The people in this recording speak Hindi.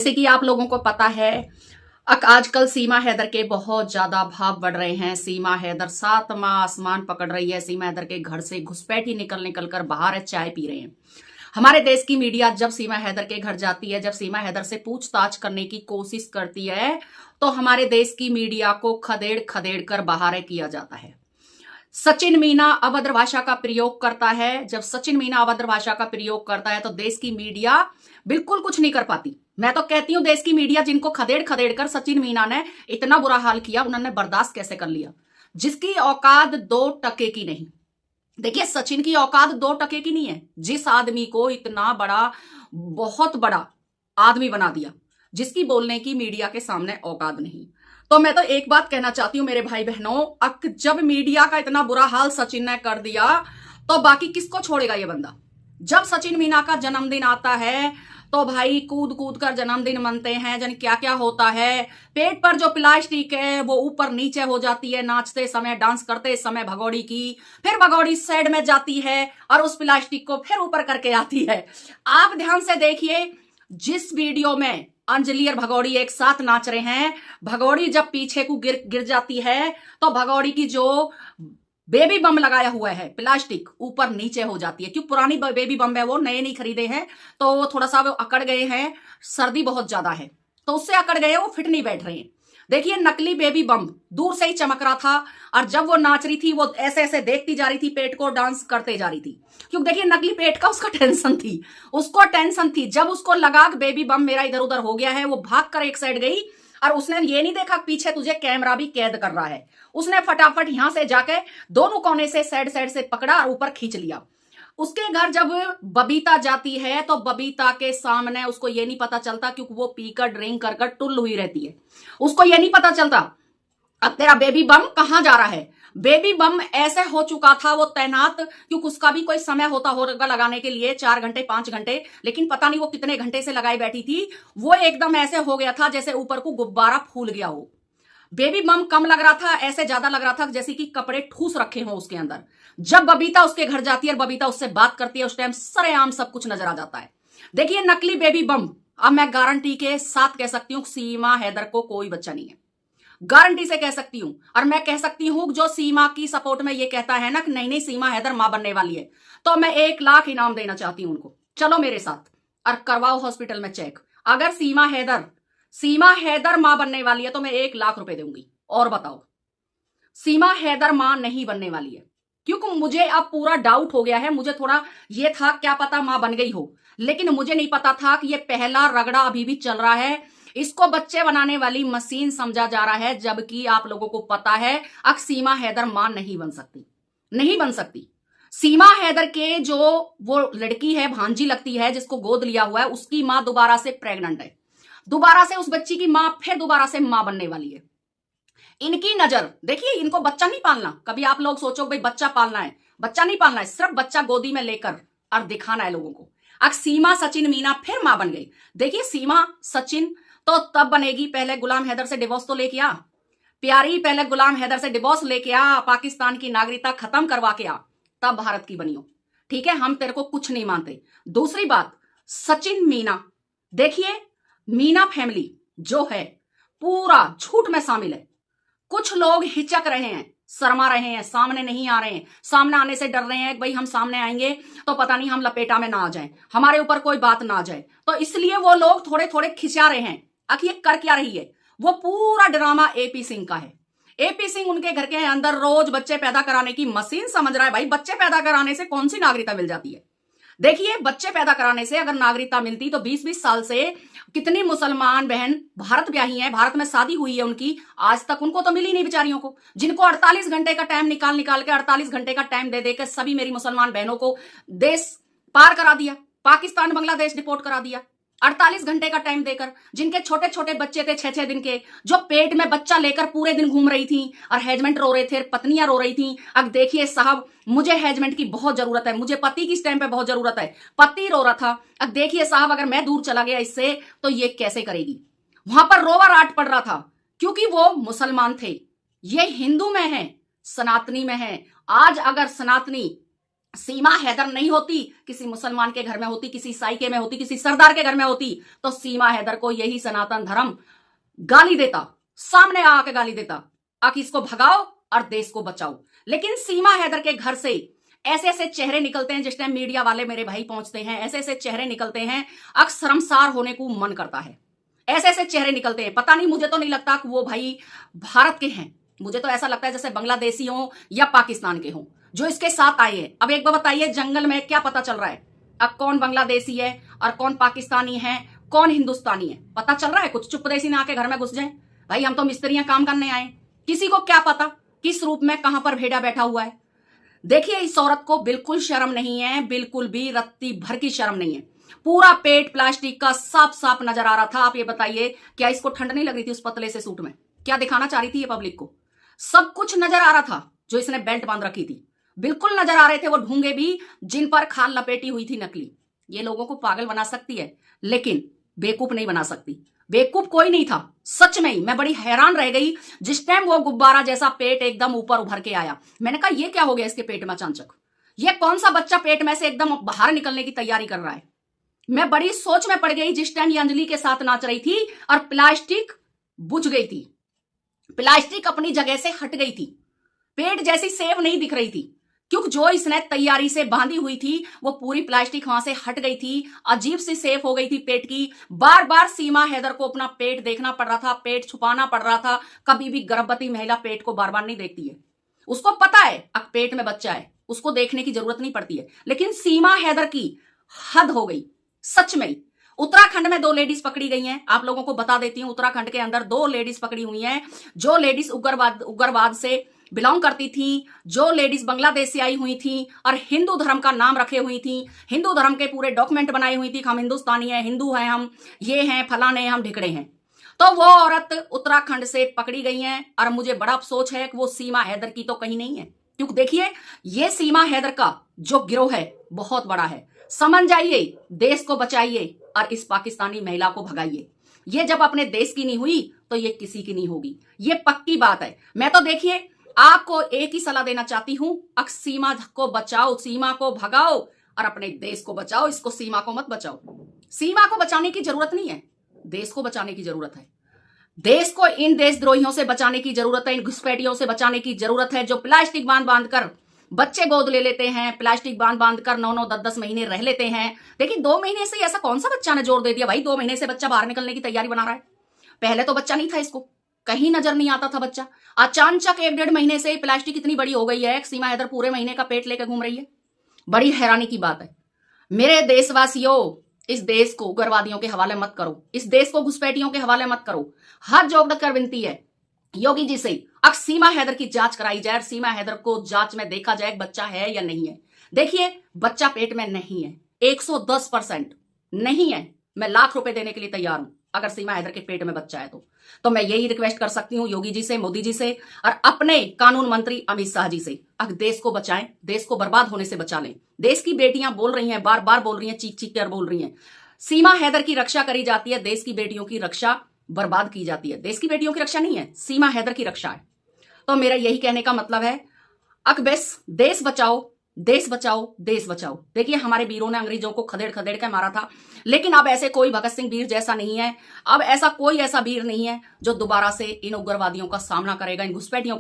जैसे कि आप लोगों को पता है आजकल सीमा हैदर के बहुत ज्यादा भाव बढ़ रहे हैं। सीमा हैदर 7वां आसमान पकड़ रही है। सीमा हैदर के घर से घुसपैठी निकल निकल कर बाहर है, चाय पी रहे हैं। हमारे देश की मीडिया जब सीमा हैदर के घर जाती है, जब सीमा हैदर से पूछताछ करने की कोशिश करती है, तो हमारे देश की मीडिया को खदेड़ खदेड़ कर बाहर किया जाता है। सचिन मीना अभद्र भाषा का प्रयोग करता है। जब सचिन मीना अभद्र भाषा का प्रयोग करता है तो देश की मीडिया बिल्कुल कुछ नहीं कर पाती। मैं तो कहती हूं देश की मीडिया जिनको खदेड़ खदेड़ कर सचिन मीना ने इतना बुरा हाल किया, उन्होंने बर्दाश्त कैसे कर लिया, जिसकी औकात 2 टके की नहीं। देखिए, सचिन की औकात 2 टके की नहीं है। जिस आदमी को इतना बड़ा, बहुत बड़ा आदमी बना दिया, जिसकी बोलने की मीडिया के सामने औकात नहीं। तो मैं तो एक बात कहना चाहती हूं मेरे भाई बहनों, जब मीडिया का इतना बुरा हाल सचिन ने कर दिया तो बाकी किसको छोड़ेगा ये बंदा। जब सचिन मीना का जन्मदिन आता है तो भाई कूद कूद कर जन्मदिन मनते हैं, जन क्या क्या होता है। पेट पर जो प्लास्टिक है वो ऊपर नीचे हो जाती है नाचते समय, डांस करते समय भगौड़ी की, फिर भगौड़ी साइड में जाती है और उस प्लास्टिक को फिर ऊपर करके आती है। आप ध्यान से देखिए, जिस वीडियो में अंजलि और भगौड़ी एक साथ नाच रहे हैं, भगौड़ी जब पीछे को गिर जाती है तो भगौड़ी की जो बेबी बम लगाया हुआ है प्लास्टिक ऊपर नीचे हो जाती है। क्यों? पुरानी बेबी बम है, वो नए नहीं खरीदे हैं, तो वो थोड़ा सा वो अकड़ गए हैं, सर्दी बहुत ज्यादा है तो उससे अकड़ गए, वो फिट नहीं बैठ रहे हैं। देखिए, नकली बेबी बम दूर से ही चमक रहा था और जब वो नाच रही थी वो ऐसे ऐसे देखती जा रही थी, पेट को डांस करते जा रही थी। क्योंकि देखिए, नकली पेट का उसका टेंशन थी, उसको टेंशन थी। जब उसको लगा कि बेबी बम मेरा इधर उधर हो गया है, वो भाग कर एक साइड गई और उसने ये नहीं देखा पीछे तुझे कैमरा भी कैद कर रहा है। उसने फटाफट यहां से जाके दोनों कोने से साइड साइड से पकड़ा और ऊपर खींच लिया। उसके घर जब बबीता जाती है तो बबीता के सामने उसको ये नहीं पता चलता, क्योंकि वो पीकर ड्रिंक कर टुल्ल हुई रहती है, उसको ये नहीं पता चलता अब तेरा बेबी बम कहां जा रहा है। बेबी बम ऐसे हो चुका था वो तैनात, क्योंकि उसका भी कोई समय होता होगा लगाने के लिए, 4 घंटे 5 घंटे, लेकिन पता नहीं वो कितने घंटे से लगाई बैठी थी। वो एकदम ऐसे हो गया था जैसे ऊपर को गुब्बारा फूल गया हो। बेबी बम कम लग रहा था, ऐसे ज्यादा लग रहा था जैसे कि कपड़े ठूस रखे हो उसके अंदर। जब बबीता उसके घर जाती है और बबीता उससे बात करती है, उस टाइम सरेआम सब कुछ नजर आ जाता है। देखिए, नकली बेबी बम, अब मैं गारंटी के साथ कह सकती हूँ सीमा हैदर को कोई बच्चा नहीं है, गारंटी से कह सकती हूं। और मैं कह सकती हूं जो सीमा की सपोर्ट में ये कहता है ना कि नहीं नहीं सीमा हैदर मां बनने वाली है, तो मैं 1 लाख इनाम देना चाहती हूं उनको। चलो मेरे साथ और करवाओ हॉस्पिटल में चेक। अगर सीमा हैदर मां बनने वाली है तो मैं 1 लाख रुपए दूंगी। और बताओ, सीमा हैदर मां नहीं बनने वाली है, क्योंकि मुझे अब पूरा डाउट हो गया है। मुझे थोड़ा ये था क्या पता मां बन गई हो, लेकिन मुझे नहीं पता था कि ये पहला रगड़ा अभी भी चल रहा है। इसको बच्चे बनाने वाली मशीन समझा जा रहा है, जबकि आप लोगों को पता है अब सीमा हैदर मां नहीं बन सकती, नहीं बन सकती। सीमा हैदर के जो वो लड़की है, भांजी लगती है जिसको गोद लिया हुआ है, उसकी मां दोबारा से प्रेग्नेंट है, दोबारा से उस बच्ची की मां फिर दोबारा से मां बनने वाली है। इनकी नजर देखिए, इनको बच्चा नहीं पालना। कभी आप लोग सोचो भाई बच्चा पालना है, बच्चा नहीं पालना है, सिर्फ बच्चा गोदी में लेकर और दिखाना है लोगों को। अब सीमा सचिन मीना फिर मां बन गई। देखिए, सीमा सचिन तो तब बनेगी, पहले गुलाम हैदर से डिवोर्स तो लेके आ प्यारी, पहले गुलाम हैदर से डिवोर्स लेके आ, पाकिस्तान की नागरिकता खत्म करवा के आ, तब भारत की बनियो। ठीक है, हम तेरे को कुछ नहीं मानते। दूसरी बात, सचिन मीना, देखिए मीना फैमिली जो है पूरा झूठ में शामिल है। कुछ लोग हिचक रहे हैं, शर्मा रहे हैं, सामने नहीं आ रहे हैं, सामने आने से डर रहे हैं कि भाई हम सामने आएंगे तो पता नहीं हम लपेटा में ना आ जाएं, हमारे ऊपर कोई बात ना आ जाए, तो इसलिए वो लोग थोड़े थोड़े खिंचा रहे हैं। आखिर ये कर क्या रही है? वो पूरा ड्रामा एपी सिंह का है। एपी सिंह उनके घर के अंदर रोज बच्चे पैदा कराने की मशीन समझ रहा है। भाई, बच्चे पैदा कराने से कौन सी नागरिकता मिल जाती है? देखिए, बच्चे पैदा कराने से अगर नागरिकता मिलती तो 20-20 साल से कितनी मुसलमान बहन भारत ब्याही हैं, भारत में शादी हुई है उनकी, आज तक उनको तो मिली नहीं बेचारियों को, जिनको 48 घंटे का टाइम निकाल के 48 घंटे का टाइम दे देकर सभी मेरी मुसलमान बहनों को देश पार करा दिया, पाकिस्तान बांग्लादेश डिपोर्ट करा दिया 48 घंटे का टाइम देकर। जिनके छोटे छोटे बच्चे थे 6-6 दिन के, जो पेट में बच्चा लेकर पूरे दिन घूम रही थी और हैजमेंट रो रहे थे, पत्नियां रो रही थी। अब देखिए साहब, मुझे हैजमेंट की बहुत जरूरत है, मुझे पति की इस टाइम पे बहुत जरूरत है, पति रो रहा था। अब देखिए साहब, अगर मैं दूर चला गया इससे तो ये कैसे करेगी? वहां पर रोवा राट पड़ रहा था, क्योंकि वो मुसलमान थे। ये हिंदू में है, सनातनी में है। आज अगर सनातनी सीमा हैदर नहीं होती, किसी मुसलमान के घर में होती, किसी ईसाई के में होती, किसी सरदार के घर में होती, तो सीमा हैदर को यही सनातन धर्म गाली देता, सामने आके गाली देता, आखिर इसको भगाओ और देश को बचाओ। लेकिन सीमा हैदर के घर से ऐसे ऐसे चेहरे निकलते हैं, जिस टाइम मीडिया वाले मेरे भाई पहुंचते हैं, ऐसे ऐसे चेहरे निकलते हैं, शर्मसार होने को मन करता है। ऐसे ऐसे चेहरे निकलते हैं, पता नहीं, मुझे तो नहीं लगता कि वो भाई भारत के हैं, मुझे तो ऐसा लगता है जैसे बांग्लादेशी हो या पाकिस्तान के हो जो इसके साथ आए हैं। अब एक बार बताइए, जंगल में क्या पता चल रहा है? अब कौन बांग्लादेशी है और कौन पाकिस्तानी है, कौन हिंदुस्तानी है, पता चल रहा है? कुछ चुपदेसी ना आके घर में घुस जाए। भाई हम तो मिस्त्रियां काम करने आए, किसी को क्या पता किस रूप में कहां पर भेड़ा बैठा हुआ है। देखिए, इस औरत को बिल्कुल शर्म नहीं है, बिल्कुल भी रत्ती भर की शर्म नहीं है। पूरा पेट प्लास्टिक का साफ साफ नजर आ रहा था। आप ये बताइए, क्या इसको ठंड नहीं लग रही थी उस पतले से सूट में? क्या दिखाना चाह रही थी ये पब्लिक को? सब कुछ नजर आ रहा था। जो इसने बेल्ट बांध रखी थी बिल्कुल नजर आ रहे थे वो ढूंगे भी, जिन पर खाल लपेटी हुई थी नकली। ये लोगों को पागल बना सकती है लेकिन बेवकूफ नहीं बना सकती। बेवकूफ कोई नहीं था, सच में ही मैं बड़ी हैरान रह गई जिस टाइम वो गुब्बारा जैसा पेट एकदम ऊपर उभर के आया। मैंने कहा ये क्या हो गया इसके पेट में अचानक? ये कौन सा बच्चा पेट में से एकदम बाहर निकलने की तैयारी कर रहा है? मैं बड़ी सोच में पड़ गई जिस टाइम ये अंजलि के साथ नाच रही थी और प्लास्टिक बुझ गई थी, प्लास्टिक अपनी जगह से हट गई थी, पेट जैसी सेफ नहीं दिख रही थी, क्योंकि जो इसने तैयारी से बांधी हुई थी वो पूरी प्लास्टिक वहां से हट गई थी, अजीब सी सेफ हो गई थी पेट की। बार बार सीमा हैदर को अपना पेट देखना पड़ रहा था, पेट छुपाना पड़ रहा था। कभी भी गर्भवती महिला पेट को बार बार नहीं देखती है, उसको पता है अब पेट में बच्चा है, उसको देखने की जरूरत नहीं पड़ती है। लेकिन सीमा हैदर की हद हो गई सच में। उत्तराखंड में 2 लेडीज पकड़ी गई हैं, आप लोगों को बता देती हूं। उत्तराखंड के अंदर 2 लेडीज पकड़ी हुई हैं, जो लेडीज उग्रवाद से बिलोंग करती थी, जो लेडीज बांग्लादेश से आई हुई थी और हिंदू धर्म का नाम रखे हुई थी, हिंदू धर्म के पूरे डॉक्यूमेंट बनाए हुई थी, हम हिंदुस्तानी हैं, हिंदू हैं, हम ये हैं, फलाने हैं, हम ढिकड़े हैं। तो वो औरत उत्तराखंड से पकड़ी गई हैं और मुझे बड़ा अफसोस है कि वो सीमा हैदर की तो कहीं नहीं है। क्योंकि देखिए, ये सीमा हैदर का जो गिरोह है बहुत बड़ा है। समझ जाइए, देश को बचाइए और इस पाकिस्तानी महिला को भगाइए। ये जब अपने देश की नहीं हुई तो ये किसी की नहीं होगी, ये पक्की बात है। मैं तो देखिए आपको एक ही सलाह देना चाहती हूं, सीमा को बचाओ, सीमा को भगाओ और अपने देश को बचाओ। इसको सीमा को मत बचाओ। सीमा को बचाने की जरूरत नहीं है, देश को बचाने की जरूरत है। देश को इन देशद्रोहियों से बचाने की जरूरत है, इन घुसपैठियों से बचाने की जरूरत है, जो प्लास्टिक बांध बांध कर बच्चे गोद ले लेते हैं, प्लास्टिक बांध बांध कर 9-9, 10-10 महीने रह लेते हैं। लेकिन 2 महीने से ऐसा कौन सा बच्चा ने जोर दे दिया भाई? 2 महीने से बच्चा बाहर निकलने की तैयारी बना रहा है। पहले तो बच्चा नहीं था, इसको कहीं नजर नहीं आता था बच्चा। अचानक 1-1.5 महीने से प्लास्टिक इतनी बड़ी हो गई है, सीमा हैदर पूरे महीने का पेट लेकर घूम रही है। बड़ी हैरानी की बात है। मेरे देशवासियों, इस देश को उग्रवादियों के हवाले मत करो, इस देश को घुसपैठियों के हवाले मत करो। हाथ जोड़कर विनती है योगी जी से, अब सीमा हैदर की जांच कराई जाए, सीमा हैदर को जांच में देखा जाए बच्चा है या नहीं है। देखिए, बच्चा पेट में नहीं है, 110% नहीं है। मैं लाख रुपए देने के लिए तैयार हूं अगर सीमा हैदर के पेट में बच्चा है तो मैं यही रिक्वेस्ट कर सकती हूं योगी जी से, मोदी जी से और अपने कानून मंत्री अमित शाह जी से, अगर देश को बचाएं, देश को बर्बाद होने से बचा लें। देश की बेटियां बोल रही हैं, बार बार बोल रही हैं, चीख चीख कर बोल रही हैं, सीमा हैदर की रक्षा करी जाती है, देश की बेटियों की रक्षा बर्बाद की जाती है। देश की बेटियों की रक्षा नहीं है, सीमा हैदर की रक्षा है। तो मेरा यही कहने का मतलब है, अकबस देश बचाओ, देश बचाओ, देश बचाओ। देखिए, हमारे वीरों ने अंग्रेजों को खदेड़ खदेड़ के मारा था, लेकिन अब ऐसे कोई भगत सिंह वीर जैसा नहीं है। अब ऐसा कोई ऐसा वीर नहीं है जो दोबारा से इन उग्रवादियों का सामना करेगा, इन घुसपैठियों का